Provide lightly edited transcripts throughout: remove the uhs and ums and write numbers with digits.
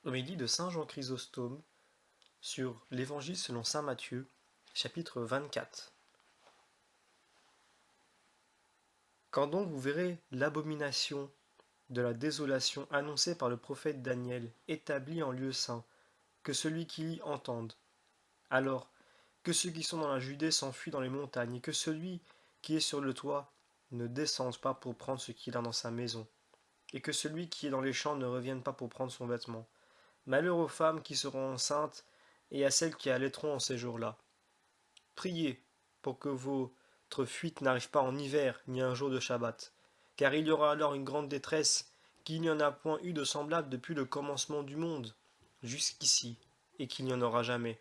Homélie de Saint Jean Chrysostome sur l'Évangile selon Saint Matthieu, chapitre 24. Quand donc vous verrez l'abomination de la désolation annoncée par le prophète Daniel établie en lieu saint, que celui qui lit entende, alors que ceux qui sont dans la Judée s'enfuient dans les montagnes, et que celui qui est sur le toit ne descende pas pour prendre ce qu'il a dans sa maison, et que celui qui est dans les champs ne revienne pas pour prendre son vêtement. Malheur aux femmes qui seront enceintes et à celles qui allaiteront en ces jours-là. Priez pour que votre fuite n'arrive pas en hiver ni un jour de Shabbat, car il y aura alors une grande détresse qu'il n'y en a point eu de semblable depuis le commencement du monde jusqu'ici, et qu'il n'y en aura jamais.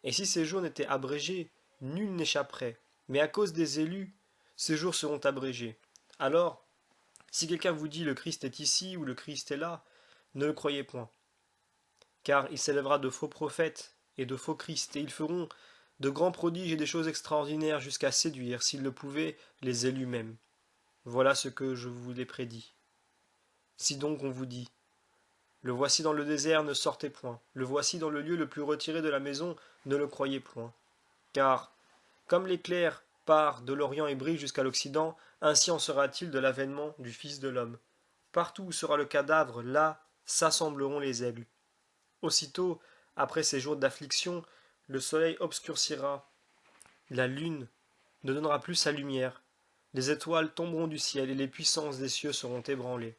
Et si ces jours n'étaient abrégés, nul n'échapperait, mais à cause des élus, ces jours seront abrégés. Alors, si quelqu'un vous dit le Christ est ici ou le Christ est là, ne le croyez point. Car il s'élèvera de faux prophètes et de faux Christ, et ils feront de grands prodiges et des choses extraordinaires jusqu'à séduire, s'ils le pouvaient, les élus mêmes. Voilà ce que je vous l'ai prédit. Si donc on vous dit, le voici dans le désert, ne sortez point, le voici dans le lieu le plus retiré de la maison, ne le croyez point. Car, comme l'éclair part de l'Orient et brille jusqu'à l'Occident, ainsi en sera-t-il de l'avènement du Fils de l'homme. Partout où sera le cadavre, là s'assembleront les aigles. Aussitôt, après ces jours d'affliction, le soleil obscurcira, la lune ne donnera plus sa lumière, les étoiles tomberont du ciel et les puissances des cieux seront ébranlées.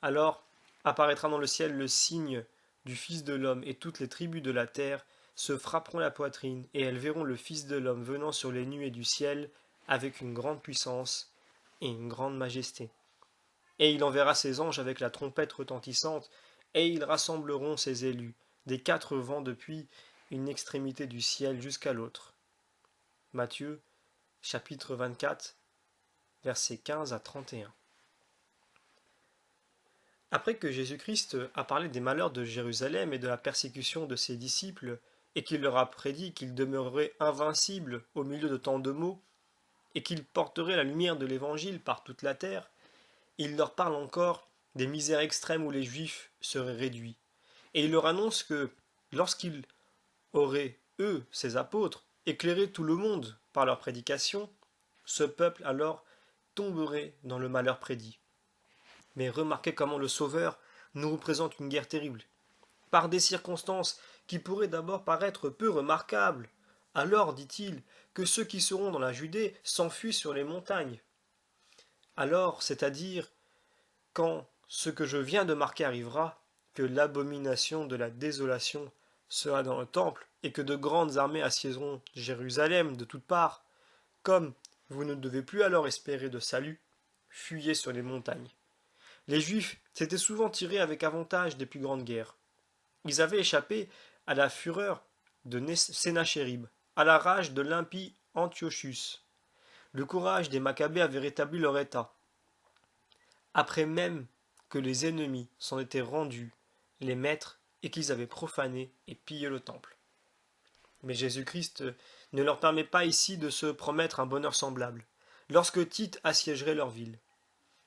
Alors apparaîtra dans le ciel le signe du Fils de l'homme, et toutes les tribus de la terre se frapperont la poitrine, et elles verront le Fils de l'homme venant sur les nuées du ciel avec une grande puissance et une grande majesté. Et il enverra ses anges avec la trompette retentissante, et ils rassembleront ses élus des quatre vents depuis une extrémité du ciel jusqu'à l'autre. Matthieu, chapitre 24, versets 15 à 31. Après que Jésus-Christ a parlé des malheurs de Jérusalem et de la persécution de ses disciples, et qu'il leur a prédit qu'il demeurerait invincible au milieu de tant de maux, et qu'il porterait la lumière de l'Évangile par toute la terre, il leur parle encore des misères extrêmes où les Juifs seraient réduits. Et il leur annonce que, lorsqu'ils auraient, eux, ses apôtres, éclairé tout le monde par leur prédication, ce peuple alors tomberait dans le malheur prédit. Mais remarquez comment le Sauveur nous représente une guerre terrible, par des circonstances qui pourraient d'abord paraître peu remarquables. Alors, dit-il, que ceux qui seront dans la Judée s'enfuient sur les montagnes. Alors, c'est-à-dire quand ce que je viens de marquer arrivera, que l'abomination de la désolation sera dans le temple, et que de grandes armées assiégeront Jérusalem de toutes parts, comme vous ne devez plus alors espérer de salut, fuyez sur les montagnes. Les Juifs s'étaient souvent tirés avec avantage des plus grandes guerres. Ils avaient échappé à la fureur de Sénachérib, à la rage de l'impie Antiochus. Le courage des Maccabées avait rétabli leur état. Après même que les ennemis s'en étaient rendus, les maîtres, et qu'ils avaient profané et pillé le temple. Mais Jésus-Christ ne leur permet pas ici de se promettre un bonheur semblable, lorsque Tite assiégerait leur ville.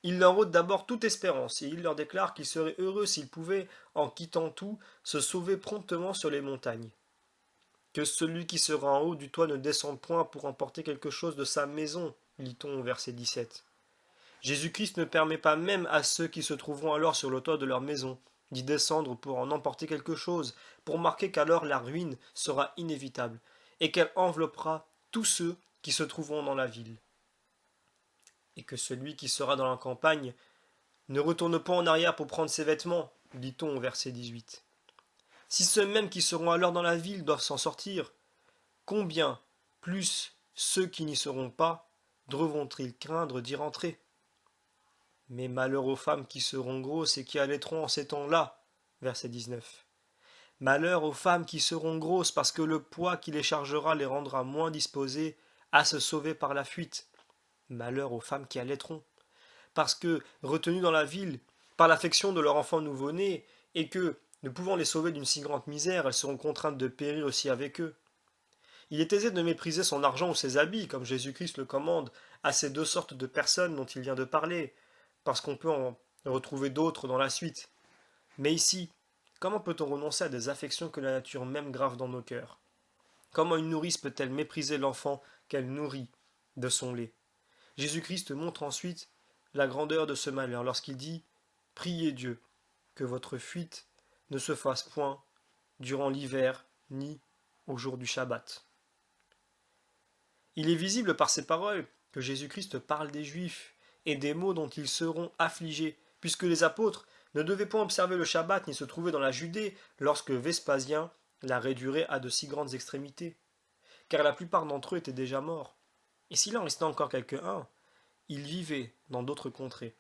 Il leur ôte d'abord toute espérance, et il leur déclare qu'ils seraient heureux s'ils pouvaient, en quittant tout, se sauver promptement sur les montagnes. Que celui qui sera en haut du toit ne descende point pour emporter quelque chose de sa maison, lit-on au verset 17. Jésus-Christ ne permet pas même à ceux qui se trouveront alors sur le toit de leur maison d'y descendre pour en emporter quelque chose, pour marquer qu'alors la ruine sera inévitable, et qu'elle enveloppera tous ceux qui se trouveront dans la ville. Et que celui qui sera dans la campagne ne retourne pas en arrière pour prendre ses vêtements, lit-on au verset 18. Si ceux mêmes qui seront alors dans la ville doivent s'en sortir, combien plus ceux qui n'y seront pas devront-ils craindre d'y rentrer? Mais malheur aux femmes qui seront grosses et qui allaiteront en ces temps-là. Verset 19. Malheur aux femmes qui seront grosses, parce que le poids qui les chargera les rendra moins disposées à se sauver par la fuite. Malheur aux femmes qui allaiteront, parce que, retenues dans la ville par l'affection de leur enfant nouveau-né, et que, ne pouvant les sauver d'une si grande misère, elles seront contraintes de périr aussi avec eux. Il est aisé de mépriser son argent ou ses habits, comme Jésus-Christ le commande à ces deux sortes de personnes dont il vient de parler, parce qu'on peut en retrouver d'autres dans la suite. Mais ici, Comment peut-on renoncer à des affections que la nature même grave dans nos cœurs? Comment une nourrice peut-elle mépriser l'enfant qu'elle nourrit de son lait? Jésus-Christ montre ensuite la grandeur de ce malheur lorsqu'il dit « Priez Dieu que votre fuite ne se fasse point durant l'hiver ni au jour du Shabbat. » Il est visible par ces paroles que Jésus-Christ parle des Juifs et des maux dont ils seront affligés, puisque les apôtres ne devaient point observer le Shabbat ni se trouver dans la Judée lorsque Vespasien la réduirait à de si grandes extrémités, car la plupart d'entre eux étaient déjà morts. Et s'il en restait encore quelques-uns, ils vivaient dans d'autres contrées.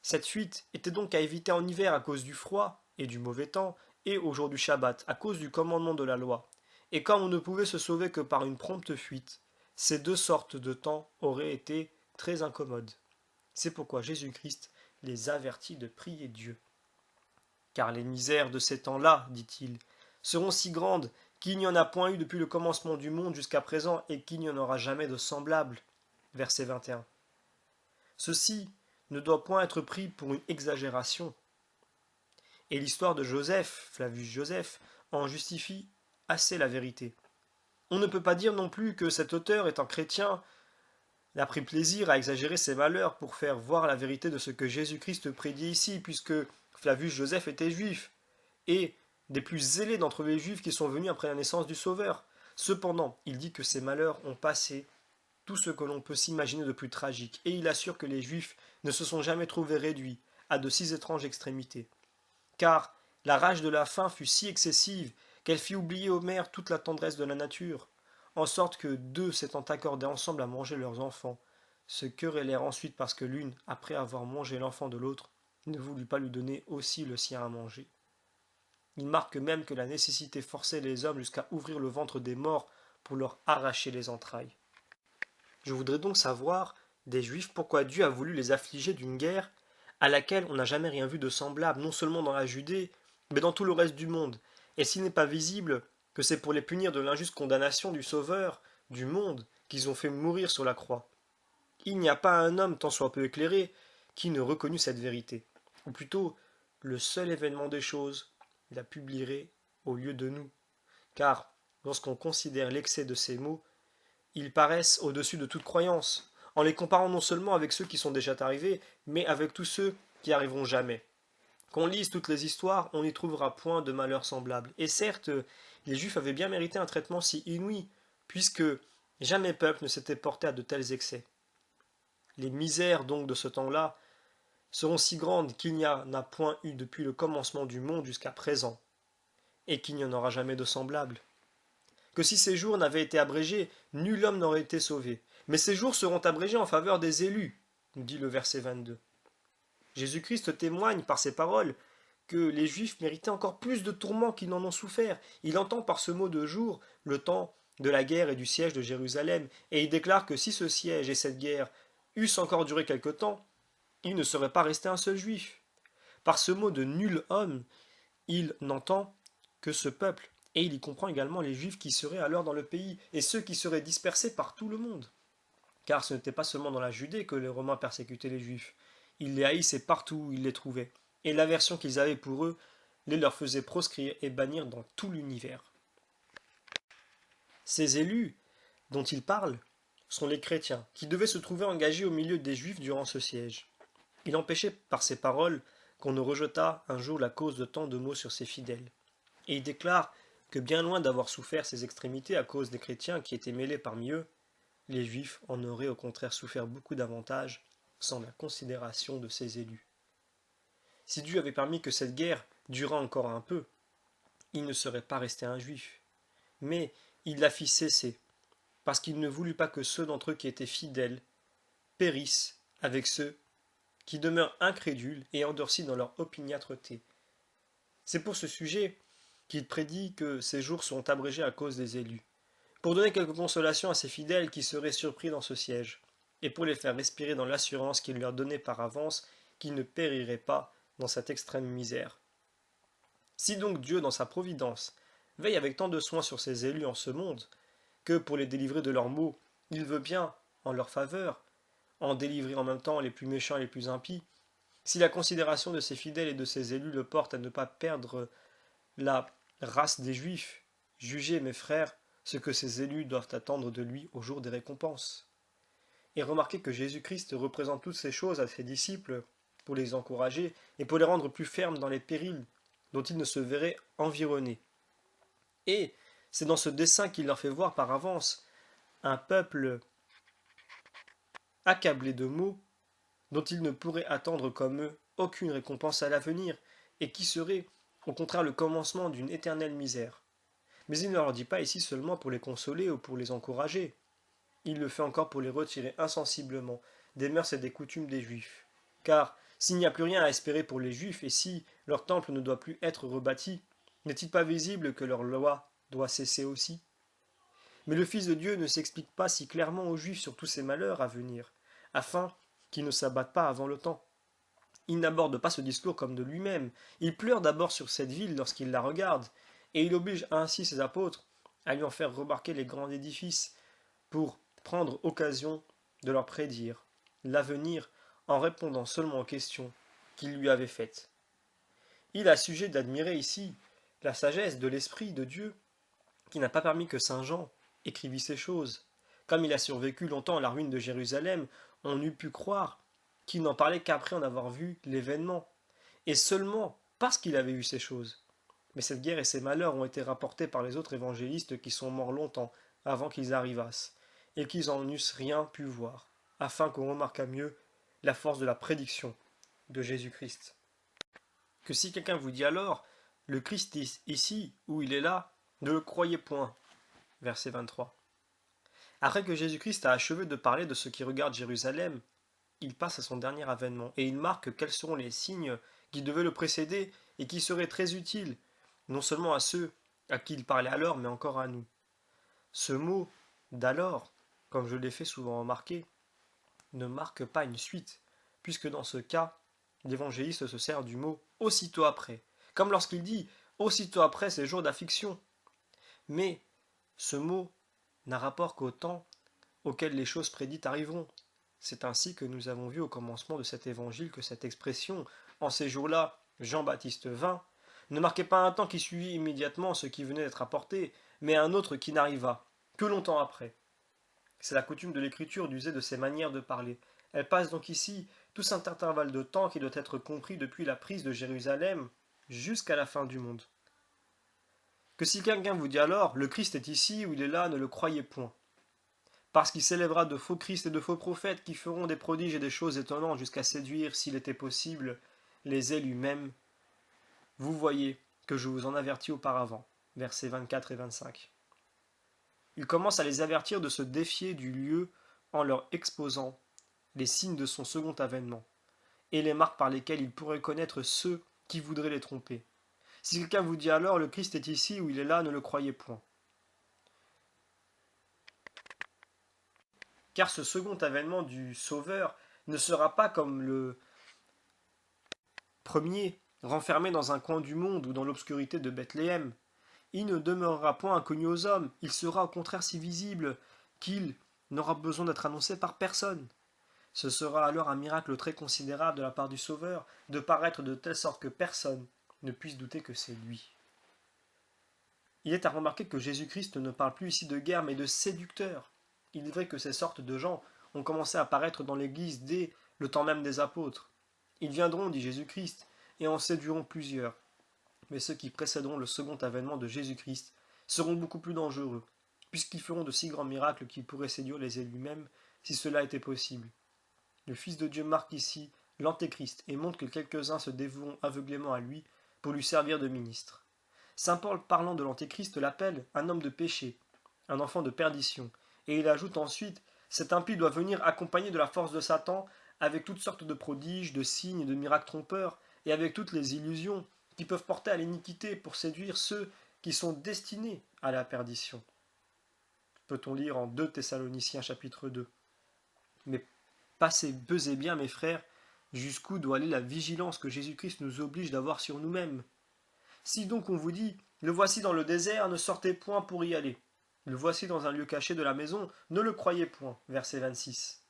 Cette fuite était donc à éviter en hiver à cause du froid et du mauvais temps, et au jour du Shabbat, à cause du commandement de la loi. Et comme on ne pouvait se sauver que par une prompte fuite, ces deux sortes de temps auraient été très incommodes. C'est pourquoi Jésus-Christ les avertit de prier Dieu. Car les misères de ces temps-là, dit-il, seront si grandes qu'il n'y en a point eu depuis le commencement du monde jusqu'à présent et qu'il n'y en aura jamais de semblable. Verset 21. Ceci ne doit point être pris pour une exagération. Et l'histoire de Joseph, Flavius Joseph, en justifie assez la vérité. On ne peut pas dire non plus que cet auteur, étant chrétien, a pris plaisir à exagérer ses malheurs pour faire voir la vérité de ce que Jésus-Christ prédit ici, puisque Flavius Joseph était juif, et des plus zélés d'entre les juifs qui sont venus après la naissance du Sauveur. Cependant, il dit que ces malheurs ont passé tout ce que l'on peut s'imaginer de plus tragique, et il assure que les Juifs ne se sont jamais trouvés réduits à de si étranges extrémités. Car la rage de la faim fut si excessive qu'elle fit oublier aux mères toute la tendresse de la nature, en sorte que deux s'étant accordés ensemble à manger leurs enfants, se querellèrent ensuite parce que l'une, après avoir mangé l'enfant de l'autre, ne voulut pas lui donner aussi le sien à manger. Il marque même que la nécessité forçait les hommes jusqu'à ouvrir le ventre des morts pour leur arracher les entrailles. Je voudrais donc savoir des Juifs pourquoi Dieu a voulu les affliger d'une guerre à laquelle on n'a jamais rien vu de semblable, non seulement dans la Judée, mais dans tout le reste du monde. Et s'il n'est pas visible que c'est pour les punir de l'injuste condamnation du Sauveur du monde qu'ils ont fait mourir sur la croix. Il n'y a pas un homme, tant soit peu éclairé, qui ne reconnut cette vérité. Ou plutôt, le seul événement des choses la publierait au lieu de nous. Car, lorsqu'on considère l'excès de ces mots, ils paraissent au-dessus de toute croyance, en les comparant non seulement avec ceux qui sont déjà arrivés, mais avec tous ceux qui arriveront jamais. Qu'on lise toutes les histoires, on n'y trouvera point de malheur semblable. Et certes, les Juifs avaient bien mérité un traitement si inouï, puisque jamais peuple ne s'était porté à de tels excès. Les misères donc de ce temps-là seront si grandes qu'il n'y en a point eu depuis le commencement du monde jusqu'à présent, et qu'il n'y en aura jamais de semblable. Que si ces jours n'avaient été abrégés, nul homme n'aurait été sauvé. Mais ces jours seront abrégés en faveur des élus, nous dit le verset 22. Jésus-Christ témoigne par ces paroles que les Juifs méritaient encore plus de tourments qu'ils n'en ont souffert. Il entend par ce mot de jour le temps de la guerre et du siège de Jérusalem, et il déclare que si ce siège et cette guerre eussent encore duré quelque temps, il ne serait pas resté un seul Juif. Par ce mot de nul homme, il n'entend que ce peuple, et il y comprend également les Juifs qui seraient alors dans le pays, et ceux qui seraient dispersés par tout le monde. Car ce n'était pas seulement dans la Judée que les Romains persécutaient les Juifs. Ils les haïssaient partout où ils les trouvaient, et l'aversion qu'ils avaient pour eux les leur faisait proscrire et bannir dans tout l'univers. Ces élus dont il parle sont les chrétiens, qui devaient se trouver engagés au milieu des Juifs durant ce siège. Il empêchait par ces paroles qu'on ne rejetât un jour la cause de tant de maux sur ses fidèles. Et il déclare que bien loin d'avoir souffert ces extrémités à cause des chrétiens qui étaient mêlés parmi eux, les Juifs en auraient au contraire souffert beaucoup davantage sans la considération de ses élus. Si Dieu avait permis que cette guerre durât encore un peu, il ne serait pas resté un Juif. Mais il la fit cesser, parce qu'il ne voulut pas que ceux d'entre eux qui étaient fidèles périssent avec ceux qui demeurent incrédules et endurcis dans leur opiniâtreté. C'est pour ce sujet qu'il prédit que ces jours seront abrégés à cause des élus, pour donner quelque consolation à ces fidèles qui seraient surpris dans ce siège, et pour les faire respirer dans l'assurance qu'il leur donnait par avance qu'ils ne périraient pas dans cette extrême misère. Si donc Dieu, dans sa providence, veille avec tant de soin sur ses élus en ce monde, que pour les délivrer de leurs maux, il veut bien, en leur faveur, en délivrer en même temps les plus méchants et les plus impies, Si la considération de ses fidèles et de ses élus le porte à ne pas perdre la race des Juifs, jugez, mes frères, ce que ses élus doivent attendre de lui au jour des récompenses. Et remarquez que Jésus-Christ représente toutes ces choses à ses disciples pour les encourager et pour les rendre plus fermes dans les périls dont ils ne se verraient environnés. Et c'est dans ce dessein qu'il leur fait voir par avance un peuple accablé de maux dont ils ne pourraient attendre comme eux aucune récompense à l'avenir et qui serait au contraire le commencement d'une éternelle misère. Mais il ne leur dit pas ici seulement pour les consoler ou pour les encourager. Il le fait encore pour les retirer insensiblement des mœurs et des coutumes des Juifs. Car s'il n'y a plus rien à espérer pour les Juifs et si leur temple ne doit plus être rebâti, n'est-il pas visible que leur loi doit cesser aussi? Mais le Fils de Dieu ne s'explique pas si clairement aux Juifs sur tous ces malheurs à venir, afin qu'ils ne s'abattent pas avant le temps. Il n'aborde pas ce discours comme de lui-même, il pleure d'abord sur cette ville lorsqu'il la regarde, et il oblige ainsi ses apôtres à lui en faire remarquer les grands édifices, pour prendre occasion de leur prédire l'avenir en répondant seulement aux questions qu'ils lui avaient faites. Il a sujet d'admirer ici la sagesse de l'Esprit de Dieu, qui n'a pas permis que saint Jean écrivît ces choses. Comme il a survécu longtemps à la ruine de Jérusalem, on eût pu croire qu'il n'en parlait qu'après en avoir vu l'événement, et seulement parce qu'il avait vu ces choses. Mais cette guerre et ces malheurs ont été rapportés par les autres évangélistes qui sont morts longtemps avant qu'ils arrivassent, et qu'ils en eussent rien pu voir, afin qu'on remarquât mieux la force de la prédiction de Jésus-Christ. Que si quelqu'un vous dit alors, le Christ est ici, ou il est là, ne le croyez point. Verset 23. Après que Jésus-Christ a achevé de parler de ce qui regarde Jérusalem, il passe à son dernier avènement, et il marque quels seront les signes qui devaient le précéder et qui seraient très utiles, non seulement à ceux à qui il parlait alors, mais encore à nous. Ce mot d'alors, comme je l'ai fait souvent remarquer, ne marque pas une suite, puisque dans ce cas, l'évangéliste se sert du mot aussitôt après, comme lorsqu'il dit aussitôt après ces jours d'affliction. Mais ce mot n'a rapport qu'au temps auquel les choses prédites arriveront. C'est ainsi que nous avons vu au commencement de cet évangile que cette expression, en ces jours-là, Jean-Baptiste vint, ne marquait pas un temps qui suivit immédiatement ce qui venait d'être apporté, mais un autre qui n'arriva que longtemps après. C'est la coutume de l'écriture d'user de ces manières de parler. Elle passe donc ici tout cet intervalle de temps qui doit être compris depuis la prise de Jérusalem jusqu'à la fin du monde. Que si quelqu'un vous dit alors, le Christ est ici ou il est là, ne le croyez point. Parce qu'il s'élèvera de faux Christ et de faux prophètes qui feront des prodiges et des choses étonnantes jusqu'à séduire, s'il était possible, les élus mêmes. Vous voyez que je vous en avertis auparavant. Versets 24 et 25. Il commence à les avertir de se défier du lieu en leur exposant les signes de son second avènement et les marques par lesquelles ils pourraient connaître ceux qui voudraient les tromper. Si quelqu'un vous dit alors le Christ est ici ou il est là, ne le croyez point. Car ce second avènement du Sauveur ne sera pas comme le premier, renfermé dans un coin du monde ou dans l'obscurité de Bethléem. Il ne demeurera point inconnu aux hommes, il sera au contraire si visible qu'il n'aura besoin d'être annoncé par personne. Ce sera alors un miracle très considérable de la part du Sauveur, de paraître de telle sorte que personne ne puisse douter que c'est lui. Il est à remarquer que Jésus-Christ ne parle plus ici de guerre, mais de séducteurs. Il est vrai que ces sortes de gens ont commencé à apparaître dans l'Église dès le temps même des apôtres. Ils viendront, dit Jésus-Christ, et en séduiront plusieurs. Mais ceux qui précéderont le second avènement de Jésus-Christ seront beaucoup plus dangereux, puisqu'ils feront de si grands miracles qu'ils pourraient séduire les élus mêmes si cela était possible. Le Fils de Dieu marque ici l'Antéchrist et montre que quelques-uns se dévoueront aveuglément à lui pour lui servir de ministre. Saint Paul, parlant de l'Antéchrist, l'appelle un homme de péché, un enfant de perdition, et il ajoute ensuite « Cet impie doit venir accompagné de la force de Satan, avec toutes sortes de prodiges, de signes et de miracles trompeurs, et avec toutes les illusions qui peuvent porter à l'iniquité pour séduire ceux qui sont destinés à la perdition. » Peut-on lire en 2 Thessaloniciens chapitre 2. Mais pesez bien, mes frères, jusqu'où doit aller la vigilance que Jésus-Christ nous oblige d'avoir sur nous-mêmes. Si donc on vous dit « Le voici dans le désert, ne sortez point pour y aller. Le voici dans un lieu caché de la maison, ne le croyez point. » Verset 26.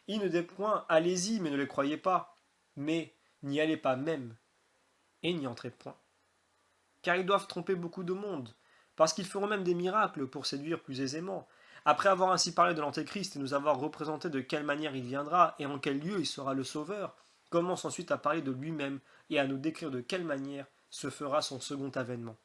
Il ne dit point « Allez-y, mais ne le croyez pas. » Mais n'y allez pas même, et n'y entrez point. Car ils doivent tromper beaucoup de monde, parce qu'ils feront même des miracles pour séduire plus aisément. Après avoir ainsi parlé de l'Antéchrist et nous avoir représenté de quelle manière il viendra et en quel lieu il sera le Sauveur, commence ensuite à parler de lui-même et à nous décrire de quelle manière se fera son second avènement.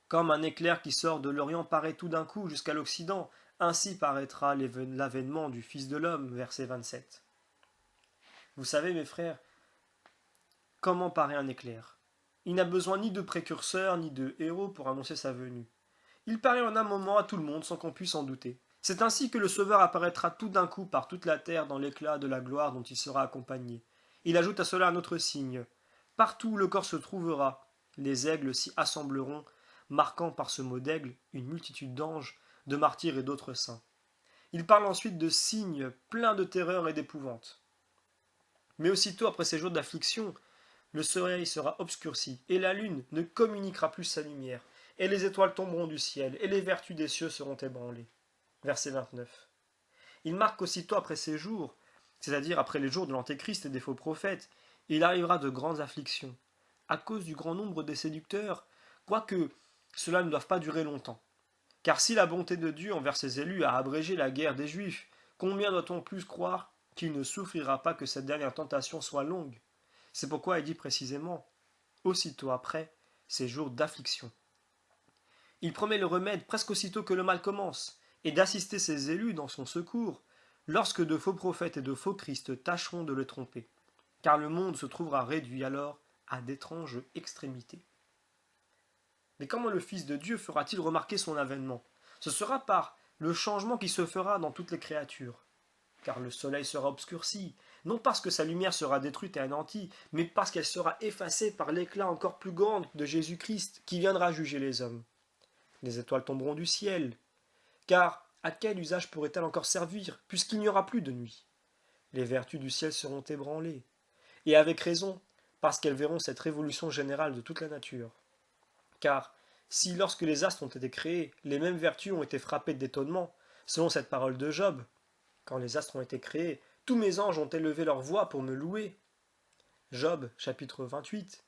Comme un éclair qui sort de l'Orient paraît tout d'un coup jusqu'à l'Occident, ainsi paraîtra l'avènement du Fils de l'homme, verset 27. Vous savez, mes frères, comment paraît un éclair? Il n'a besoin ni de précurseur ni de héros pour annoncer sa venue. Il paraît en un moment à tout le monde sans qu'on puisse en douter. C'est ainsi que le Sauveur apparaîtra tout d'un coup par toute la terre dans l'éclat de la gloire dont il sera accompagné. Il ajoute à cela un autre signe. Partout où le corps se trouvera, les aigles s'y assembleront, marquant par ce mot d'aigle une multitude d'anges, de martyrs et d'autres saints. Il parle ensuite de signes pleins de terreur et d'épouvante. Mais aussitôt après ces jours d'affliction, le soleil sera obscurci, et la lune ne communiquera plus sa lumière, et les étoiles tomberont du ciel, et les vertus des cieux seront ébranlées. Verset 29. Il marque aussitôt après ces jours, c'est-à-dire après les jours de l'Antéchrist et des faux prophètes, il arrivera de grandes afflictions, à cause du grand nombre des séducteurs, quoique cela ne doive pas durer longtemps. Car si la bonté de Dieu envers ses élus a abrégé la guerre des Juifs, combien doit-on plus croire qu'il ne souffrira pas que cette dernière tentation soit longue? C'est pourquoi il dit précisément, aussitôt après, ces jours d'affliction. Il promet le remède presque aussitôt que le mal commence, et d'assister ses élus dans son secours, lorsque de faux prophètes et de faux Christ tâcheront de le tromper, car le monde se trouvera réduit alors à d'étranges extrémités. Mais comment le Fils de Dieu fera-t-il remarquer son avènement? Ce sera par le changement qui se fera dans toutes les créatures. Car le soleil sera obscurci, non parce que sa lumière sera détruite et anéantie, mais parce qu'elle sera effacée par l'éclat encore plus grand de Jésus-Christ qui viendra juger les hommes. Les étoiles tomberont du ciel, car à quel usage pourrait-elle encore servir, puisqu'il n'y aura plus de nuit? Les vertus du ciel seront ébranlées, et avec raison, parce qu'elles verront cette révolution générale de toute la nature. Car si lorsque les astres ont été créés, les mêmes vertus ont été frappées d'étonnement, selon cette parole de Job, quand les astres ont été créés, tous mes anges ont élevé leur voix pour me louer. Job, chapitre 28.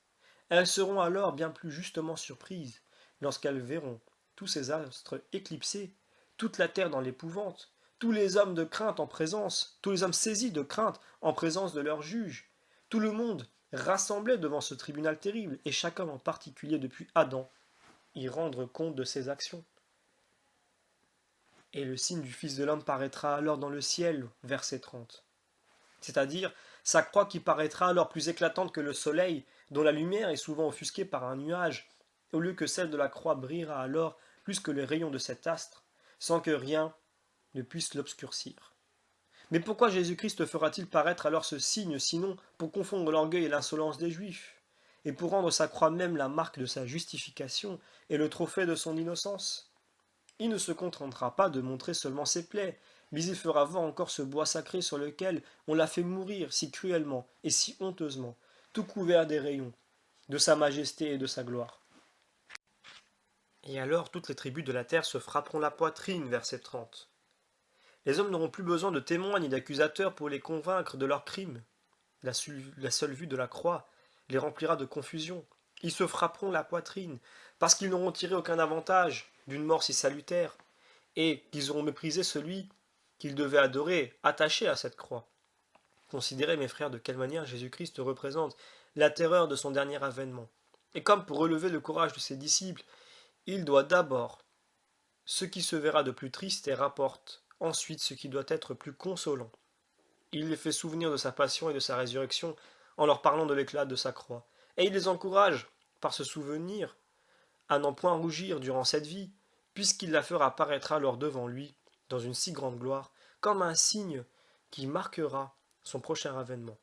Elles seront alors bien plus justement surprises, lorsqu'elles verront tous ces astres éclipsés, toute la terre dans l'épouvante, tous les hommes de crainte en présence, tous les hommes saisis de crainte en présence de leur juge, tout le monde rassemblé devant ce tribunal terrible, et chaque homme en particulier depuis Adam, y rendre compte de ses actions. Et le signe du Fils de l'homme paraîtra alors dans le ciel, verset 30. C'est-à-dire sa croix qui paraîtra alors plus éclatante que le soleil, dont la lumière est souvent offusquée par un nuage, au lieu que celle de la croix brillera alors plus que les rayons de cet astre, sans que rien ne puisse l'obscurcir. Mais pourquoi Jésus-Christ fera-t-il paraître alors ce signe, sinon pour confondre l'orgueil et l'insolence des Juifs, et pour rendre sa croix même la marque de sa justification et le trophée de son innocence? Il ne se contentera pas de montrer seulement ses plaies, mais il fera voir encore ce bois sacré sur lequel on l'a fait mourir si cruellement et si honteusement, tout couvert des rayons de sa majesté et de sa gloire. Et alors toutes les tribus de la terre se frapperont la poitrine, verset 30. Les hommes n'auront plus besoin de témoins ni d'accusateurs pour les convaincre de leurs crimes. La seule vue de la croix les remplira de confusion. Ils se frapperont la poitrine, parce qu'ils n'auront tiré aucun avantage d'une mort si salutaire, et qu'ils auront méprisé celui qu'ils devaient adorer, attaché à cette croix. Considérez, mes frères, de quelle manière Jésus-Christ représente la terreur de son dernier avènement. Et comme pour relever le courage de ses disciples, il doit d'abord ce qui se verra de plus triste et rapporte ensuite ce qui doit être plus consolant. Il les fait souvenir de sa passion et de sa résurrection en leur parlant de l'éclat de sa croix. Et il les encourage, par ce souvenir, à n'en point rougir durant cette vie, puisqu'il la fera paraître alors devant lui, dans une si grande gloire, comme un signe qui marquera son prochain avènement.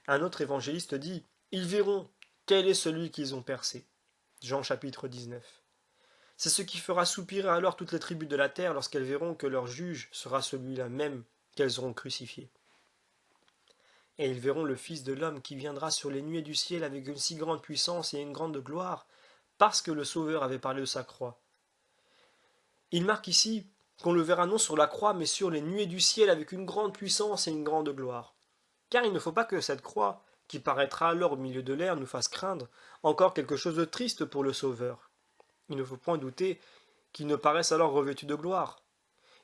Un autre évangéliste dit « Ils verront quel est celui qu'ils ont percé ». Jean chapitre 19. C'est ce qui fera soupirer alors toutes les tribus de la terre lorsqu'elles verront que leur juge sera celui-là même qu'elles auront crucifié. Et ils verront le Fils de l'homme qui viendra sur les nuées du ciel avec une si grande puissance et une grande gloire, parce que le Sauveur avait parlé de sa croix. Il marque ici qu'on le verra non sur la croix, mais sur les nuées du ciel avec une grande puissance et une grande gloire. Car il ne faut pas que cette croix, qui paraîtra alors au milieu de l'air, nous fasse craindre encore quelque chose de triste pour le Sauveur. Il ne faut point douter qu'il ne paraisse alors revêtu de gloire.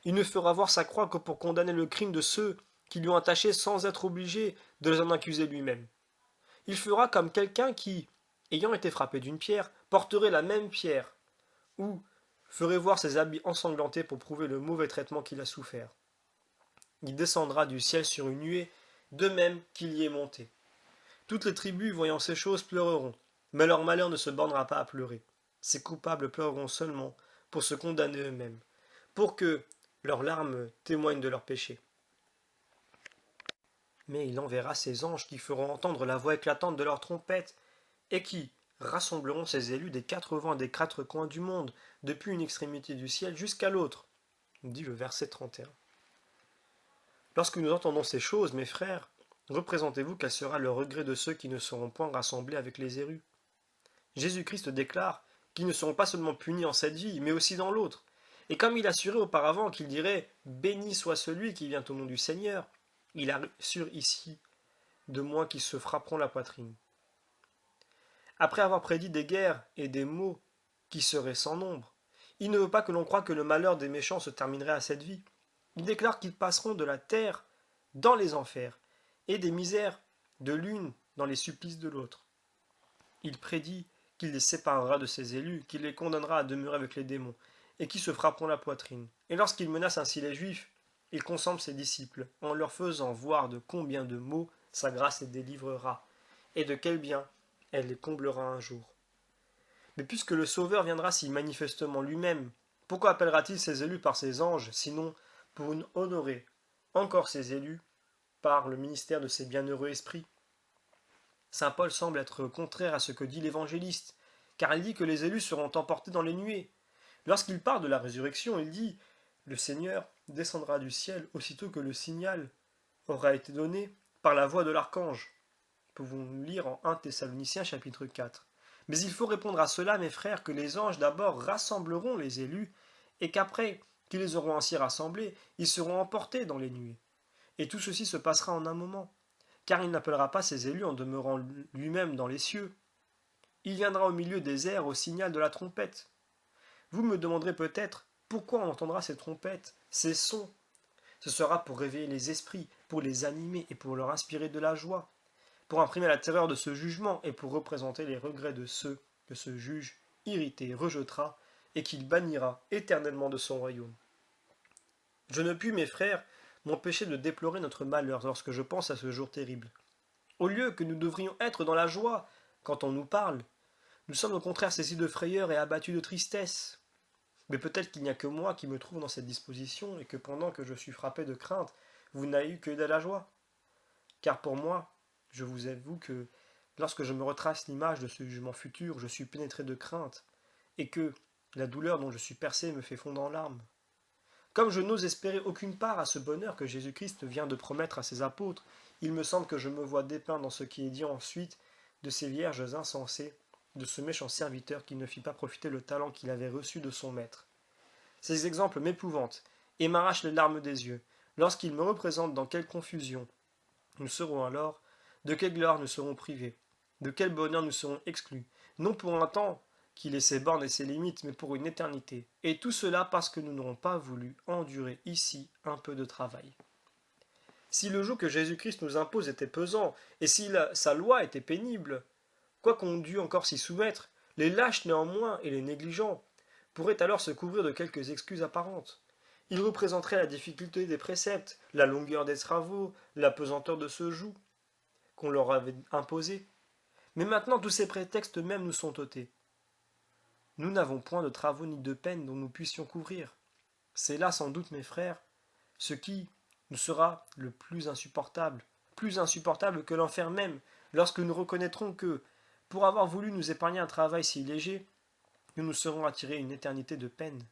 Il ne fera voir sa croix que pour condamner le crime de ceux qui lui ont attaché sans être obligé de les en accuser lui-même. Il fera comme quelqu'un qui, ayant été frappé d'une pierre, porterait la même pierre, ou ferait voir ses habits ensanglantés pour prouver le mauvais traitement qu'il a souffert. Il descendra du ciel sur une nuée, de même qu'il y est monté. Toutes les tribus, voyant ces choses, pleureront, mais leur malheur ne se bornera pas à pleurer. Ces coupables pleureront seulement pour se condamner eux-mêmes, pour que leurs larmes témoignent de leurs péchés. Mais il enverra ses anges qui feront entendre la voix éclatante de leurs trompettes, et qui rassembleront ses élus des 4 vents et des 4 coins du monde, depuis une extrémité du ciel jusqu'à l'autre, dit le verset 31. Lorsque nous entendons ces choses, mes frères, représentez-vous quel sera le regret de ceux qui ne seront point rassemblés avec les élus. Jésus-Christ déclare qu'ils ne seront pas seulement punis en cette vie, mais aussi dans l'autre. Et comme il assurait auparavant qu'il dirait « Béni soit celui qui vient au nom du Seigneur », il assure ici de moins qui se frapperont la poitrine. Après avoir prédit des guerres et des maux qui seraient sans nombre, il ne veut pas que l'on croie que le malheur des méchants se terminerait à cette vie. Il déclare qu'ils passeront de la terre dans les enfers, et des misères de l'une dans les supplices de l'autre. Il prédit qu'il les séparera de ses élus, qu'il les condamnera à demeurer avec les démons, et qui se frapperont la poitrine. Et lorsqu'il menace ainsi les Juifs, il consemble ses disciples, en leur faisant voir de combien de maux sa grâce les délivrera, et de quel bien elle les comblera un jour. Mais puisque le Sauveur viendra si manifestement lui-même, pourquoi appellera-t-il ses élus par ses anges, sinon pour honorer encore ses élus par le ministère de ses bienheureux esprits? Saint Paul semble être contraire à ce que dit l'évangéliste, car il dit que les élus seront emportés dans les nuées. Lorsqu'il parle de la résurrection, il dit « Le Seigneur descendra du ciel aussitôt que le signal aura été donné par la voix de l'archange. » Pouvons-nous lire en 1 Thessaloniciens chapitre 4. Mais il faut répondre à cela, mes frères, que les anges d'abord rassembleront les élus, et qu'après qu'ils les auront ainsi rassemblés, ils seront emportés dans les nuées. Et tout ceci se passera en un moment, car il n'appellera pas ses élus en demeurant lui-même dans les cieux. Il viendra au milieu des airs au signal de la trompette. Vous me demanderez peut-être pourquoi on entendra ces trompettes, ces sons. Ce sera pour réveiller les esprits, pour les animer et pour leur inspirer de la joie, pour imprimer la terreur de ce jugement et pour représenter les regrets de ceux que ce juge, irrité, rejettera et qu'il bannira éternellement de son royaume. Je ne puis, mes frères, m'empêcher de déplorer notre malheur lorsque je pense à ce jour terrible. Au lieu que nous devrions être dans la joie quand on nous parle, nous sommes au contraire saisis de frayeur et abattus de tristesse. Mais peut-être qu'il n'y a que moi qui me trouve dans cette disposition et que pendant que je suis frappé de crainte, vous n'avez eu que de la joie. Car pour moi, je vous avoue que lorsque je me retrace l'image de ce jugement futur, je suis pénétré de crainte et que la douleur dont je suis percé me fait fondre en larmes. Comme je n'ose espérer aucune part à ce bonheur que Jésus-Christ vient de promettre à ses apôtres, il me semble que je me vois dépeint dans ce qui est dit ensuite de ces vierges insensées, de ce méchant serviteur qui ne fit pas profiter le talent qu'il avait reçu de son maître. Ces exemples m'épouvantent et m'arrachent les larmes des yeux, lorsqu'ils me représentent dans quelle confusion nous serons alors, de quelle gloire nous serons privés, de quel bonheur nous serons exclus, non pour un temps qu'il ait ses bornes et ses limites, mais pour une éternité. Et tout cela parce que nous n'aurons pas voulu endurer ici un peu de travail. Si le joug que Jésus-Christ nous impose était pesant, et si sa loi était pénible, quoiqu'on dût encore s'y soumettre, les lâches néanmoins et les négligents pourraient alors se couvrir de quelques excuses apparentes. Ils représenteraient la difficulté des préceptes, la longueur des travaux, la pesanteur de ce joug qu'on leur avait imposé. Mais maintenant tous ces prétextes même nous sont ôtés. Nous n'avons point de travaux ni de peines dont nous puissions couvrir. C'est là sans doute, mes frères, ce qui nous sera le plus insupportable que l'enfer même, lorsque nous reconnaîtrons que, pour avoir voulu nous épargner un travail si léger, nous nous serons attirés une éternité de peine.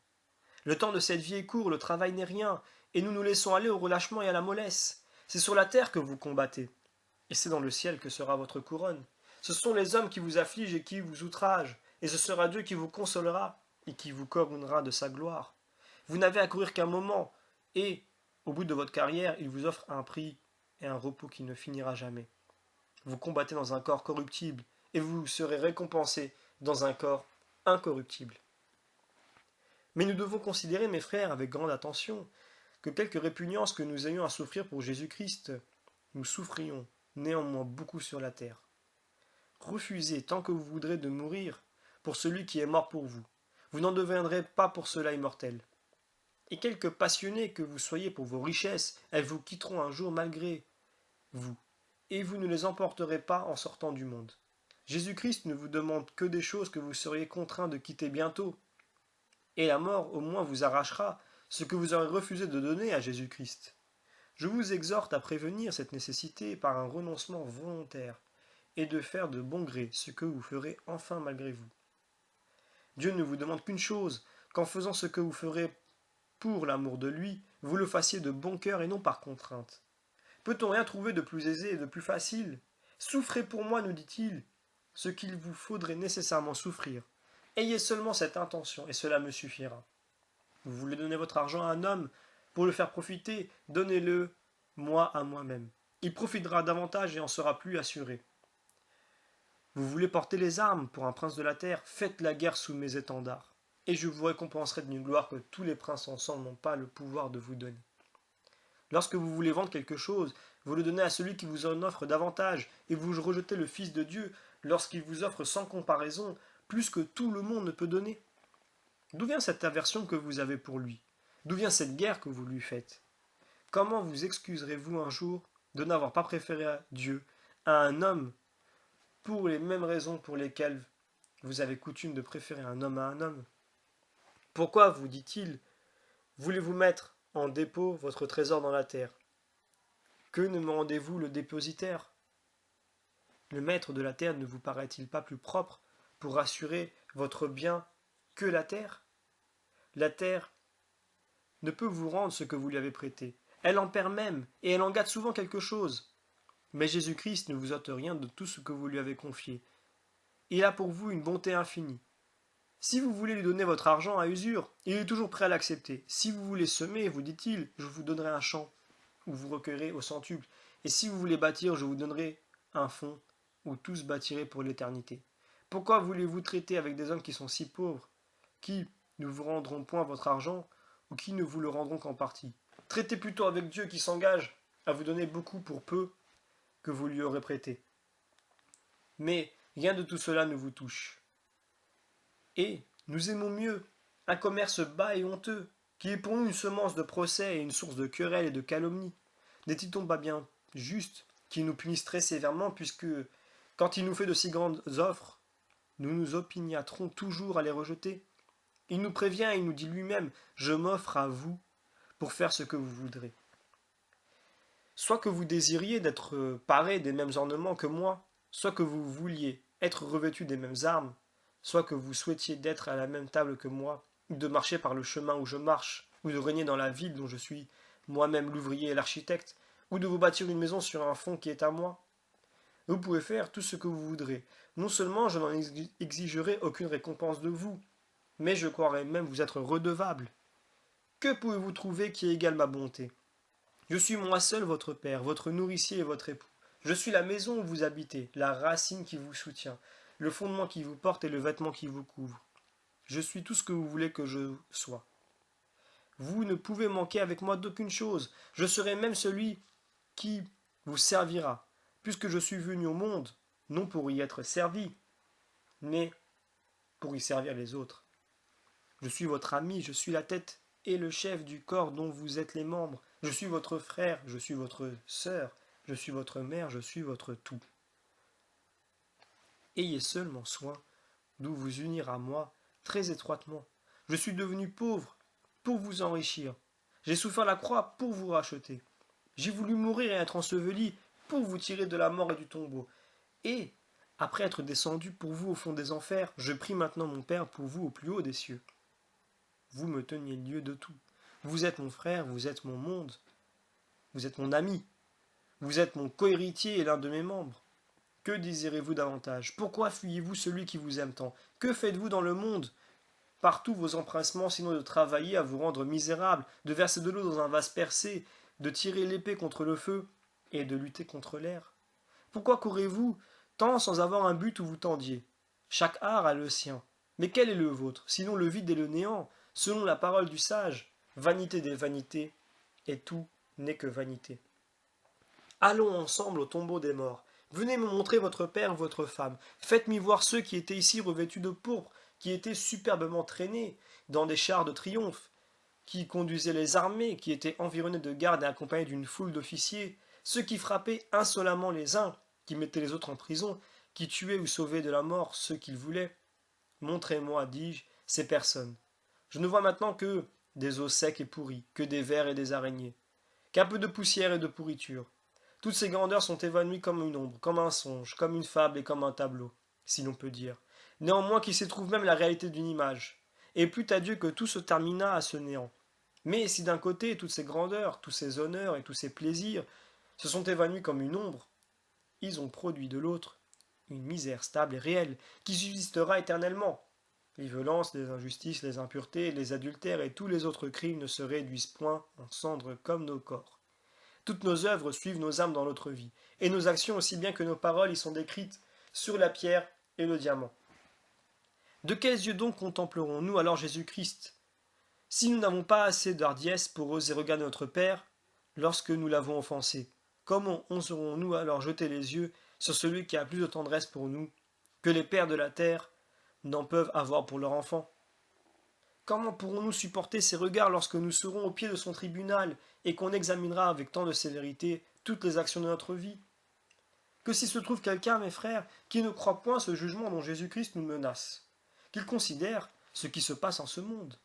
Le temps de cette vie est court, le travail n'est rien, et nous nous laissons aller au relâchement et à la mollesse. C'est sur la terre que vous combattez, et c'est dans le ciel que sera votre couronne. Ce sont les hommes qui vous affligent et qui vous outragent, et ce sera Dieu qui vous consolera et qui vous couronnera de sa gloire. Vous n'avez à courir qu'un moment, et, au bout de votre carrière, il vous offre un prix et un repos qui ne finira jamais. Vous combattez dans un corps corruptible, et vous serez récompensés dans un corps incorruptible. Mais nous devons considérer, mes frères, avec grande attention, que quelque répugnance que nous ayons à souffrir pour Jésus-Christ, nous souffrions néanmoins beaucoup sur la terre. Refusez tant que vous voudrez de mourir pour celui qui est mort pour vous. Vous n'en deviendrez pas pour cela immortel. Et quelque passionnés que vous soyez pour vos richesses, elles vous quitteront un jour malgré vous, et vous ne les emporterez pas en sortant du monde. Jésus-Christ ne vous demande que des choses que vous seriez contraints de quitter bientôt, et la mort au moins vous arrachera ce que vous aurez refusé de donner à Jésus-Christ. Je vous exhorte à prévenir cette nécessité par un renoncement volontaire, et de faire de bon gré ce que vous ferez enfin malgré vous. Dieu ne vous demande qu'une chose, qu'en faisant ce que vous ferez pour l'amour de lui, vous le fassiez de bon cœur et non par contrainte. Peut-on rien trouver de plus aisé et de plus facile? Souffrez pour moi, nous dit-il, ce qu'il vous faudrait nécessairement souffrir. Ayez seulement cette intention, et cela me suffira. Vous voulez donner votre argent à un homme pour le faire profiter, donnez-le moi à moi-même. Il profitera davantage et en sera plus assuré. Vous voulez porter les armes pour un prince de la terre, faites la guerre sous mes étendards, et je vous récompenserai d'une gloire que tous les princes ensemble n'ont pas le pouvoir de vous donner. Lorsque vous voulez vendre quelque chose, vous le donnez à celui qui vous en offre davantage, et vous rejetez le Fils de Dieu lorsqu'il vous offre sans comparaison plus que tout le monde ne peut donner. D'où vient cette aversion que vous avez pour lui? D'où vient cette guerre que vous lui faites? Comment vous excuserez-vous un jour de n'avoir pas préféré à Dieu à un homme pour les mêmes raisons pour lesquelles vous avez coutume de préférer un homme à un homme? Pourquoi, vous dit-il, voulez-vous mettre en dépôt votre trésor dans la terre? Que ne me rendez-vous le dépositaire? Le maître de la terre ne vous paraît-il pas plus propre pour assurer votre bien que la terre? La terre ne peut vous rendre ce que vous lui avez prêté. Elle en perd même, et elle en gâte souvent quelque chose. Mais Jésus-Christ ne vous ôte rien de tout ce que vous lui avez confié. Il a pour vous une bonté infinie. Si vous voulez lui donner votre argent à usure, il est toujours prêt à l'accepter. Si vous voulez semer, vous dit-il, je vous donnerai un champ où vous recueillerez au centuple. Et si vous voulez bâtir, je vous donnerai un fonds où tous bâtirez pour l'éternité. Pourquoi voulez-vous traiter avec des hommes qui sont si pauvres, qui ne vous rendront point votre argent, ou qui ne vous le rendront qu'en partie? Traitez plutôt avec Dieu qui s'engage à vous donner beaucoup pour peu que vous lui aurez prêté. Mais rien de tout cela ne vous touche. Et nous aimons mieux un commerce bas et honteux, qui est pour nous une semence de procès et une source de querelles et de calomnie. N'est-il pas bien juste qu'il nous punisse très sévèrement, puisque, quand il nous fait de si grandes offres, nous nous opiniâtrons toujours à les rejeter? Il nous prévient et il nous dit lui-même, je m'offre à vous pour faire ce que vous voudrez. Soit que vous désiriez d'être parés des mêmes ornements que moi, soit que vous vouliez être revêtus des mêmes armes, soit que vous souhaitiez d'être à la même table que moi, ou de marcher par le chemin où je marche, ou de régner dans la ville dont je suis moi-même l'ouvrier et l'architecte, ou de vous bâtir une maison sur un fond qui est à moi. Vous pouvez faire tout ce que vous voudrez. Non seulement je n'en exigerai aucune récompense de vous, mais je croirais même vous être redevable. Que pouvez-vous trouver qui égale ma bonté? Je suis moi seul votre père, votre nourricier et votre époux. Je suis la maison où vous habitez, la racine qui vous soutient, le fondement qui vous porte et le vêtement qui vous couvre. Je suis tout ce que vous voulez que je sois. Vous ne pouvez manquer avec moi d'aucune chose. Je serai même celui qui vous servira, puisque je suis venu au monde, non pour y être servi, mais pour y servir les autres. Je suis votre ami, je suis la tête et le chef du corps dont vous êtes les membres. Je suis votre frère, je suis votre sœur, je suis votre mère, je suis votre tout. Ayez seulement soin de vous unir à moi très étroitement. Je suis devenu pauvre pour vous enrichir. J'ai souffert la croix pour vous racheter. J'ai voulu mourir et être enseveli pour vous tirer de la mort et du tombeau. Et, après être descendu pour vous au fond des enfers, je prie maintenant mon Père pour vous au plus haut des cieux. Vous me teniez lieu de tout. Vous êtes mon frère, vous êtes mon monde, vous êtes mon ami, vous êtes mon cohéritier et l'un de mes membres. Que désirez-vous davantage? Pourquoi fuyez-vous celui qui vous aime tant? Que faites-vous dans le monde? Partout vos empressements, sinon de travailler à vous rendre misérable, de verser de l'eau dans un vase percé, de tirer l'épée contre le feu. et de lutter contre l'air? Pourquoi courez-vous tant sans avoir un but où vous tendiez? Chaque art a le sien. Mais quel est le vôtre, sinon le vide et le néant, selon la parole du sage, vanité des vanités, et tout n'est que vanité. Allons ensemble au tombeau des morts. Venez me montrer votre père, votre femme. Faites-m'y voir ceux qui étaient ici revêtus de pourpre, qui étaient superbement traînés dans des chars de triomphe, qui conduisaient les armées, qui étaient environnés de gardes et accompagnés d'une foule d'officiers, ceux qui frappaient insolemment les uns, qui mettaient les autres en prison, qui tuaient ou sauvaient de la mort ceux qu'ils voulaient. Montrez-moi, dis-je, ces personnes. Je ne vois maintenant que des os secs et pourris, que des vers et des araignées, qu'un peu de poussière et de pourriture. Toutes ces grandeurs sont évanouies comme une ombre, comme un songe, comme une fable et comme un tableau, si l'on peut dire. Néanmoins qu'il s'y trouve même la réalité d'une image. Et plût à Dieu que tout se terminât à ce néant. Mais si d'un côté toutes ces grandeurs, tous ces honneurs et tous ces plaisirs se sont évanouis comme une ombre, ils ont produit de l'autre une misère stable et réelle, qui subsistera éternellement. Les violences, les injustices, les impuretés, les adultères et tous les autres crimes ne se réduisent point en cendres comme nos corps. Toutes nos œuvres suivent nos âmes dans notre vie, et nos actions aussi bien que nos paroles y sont décrites sur la pierre et le diamant. De quels yeux donc contemplerons-nous alors Jésus-Christ, si nous n'avons pas assez d'hardiesse pour oser regarder notre Père lorsque nous l'avons offensé? Comment oserons-nous alors jeter les yeux sur celui qui a plus de tendresse pour nous que les pères de la terre n'en peuvent avoir pour leurs enfants? Comment pourrons-nous supporter ces regards lorsque nous serons au pied de son tribunal et qu'on examinera avec tant de sévérité toutes les actions de notre vie? Que s'il se trouve quelqu'un, mes frères, qui ne croit point ce jugement dont Jésus-Christ nous menace, qu'il considère ce qui se passe en ce monde,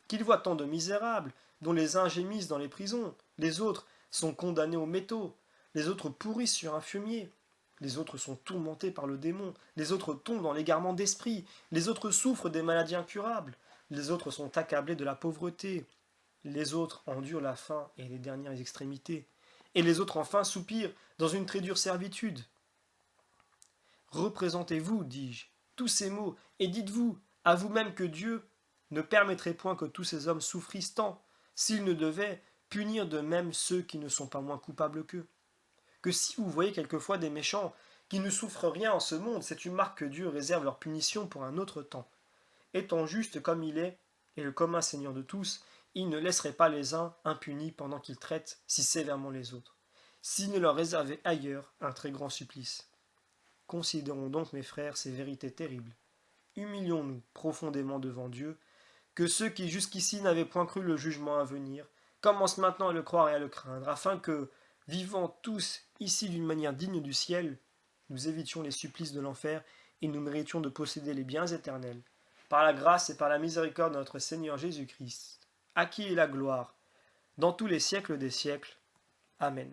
qu'il voit tant de misérables, dont les uns gémissent dans les prisons, les autres sont condamnés aux métaux, les autres pourrissent sur un fumier, les autres sont tourmentés par le démon, les autres tombent dans l'égarement d'esprit, les autres souffrent des maladies incurables, les autres sont accablés de la pauvreté, les autres endurent la faim et les dernières extrémités, et les autres enfin soupirent dans une très dure servitude. Représentez-vous, dis-je, tous ces maux, et dites-vous à vous-même que Dieu ne permettrait point que tous ces hommes souffrissent tant, s'il ne devait punir de même ceux qui ne sont pas moins coupables qu'eux. Que si vous voyez quelquefois des méchants qui ne souffrent rien en ce monde, c'est une marque que Dieu réserve leur punition pour un autre temps. Étant juste comme il est, et le commun Seigneur de tous, il ne laisserait pas les uns impunis pendant qu'il traite si sévèrement les autres, s'il ne leur réservait ailleurs un très grand supplice. Considérons donc, mes frères, ces vérités terribles. Humilions-nous profondément devant Dieu, que ceux qui jusqu'ici n'avaient point cru le jugement à venir commencent maintenant à le croire et à le craindre, afin que, vivant tous ici d'une manière digne du ciel, nous évitions les supplices de l'enfer et nous méritions de posséder les biens éternels, par la grâce et par la miséricorde de notre Seigneur Jésus-Christ, à qui est la gloire, dans tous les siècles des siècles. Amen.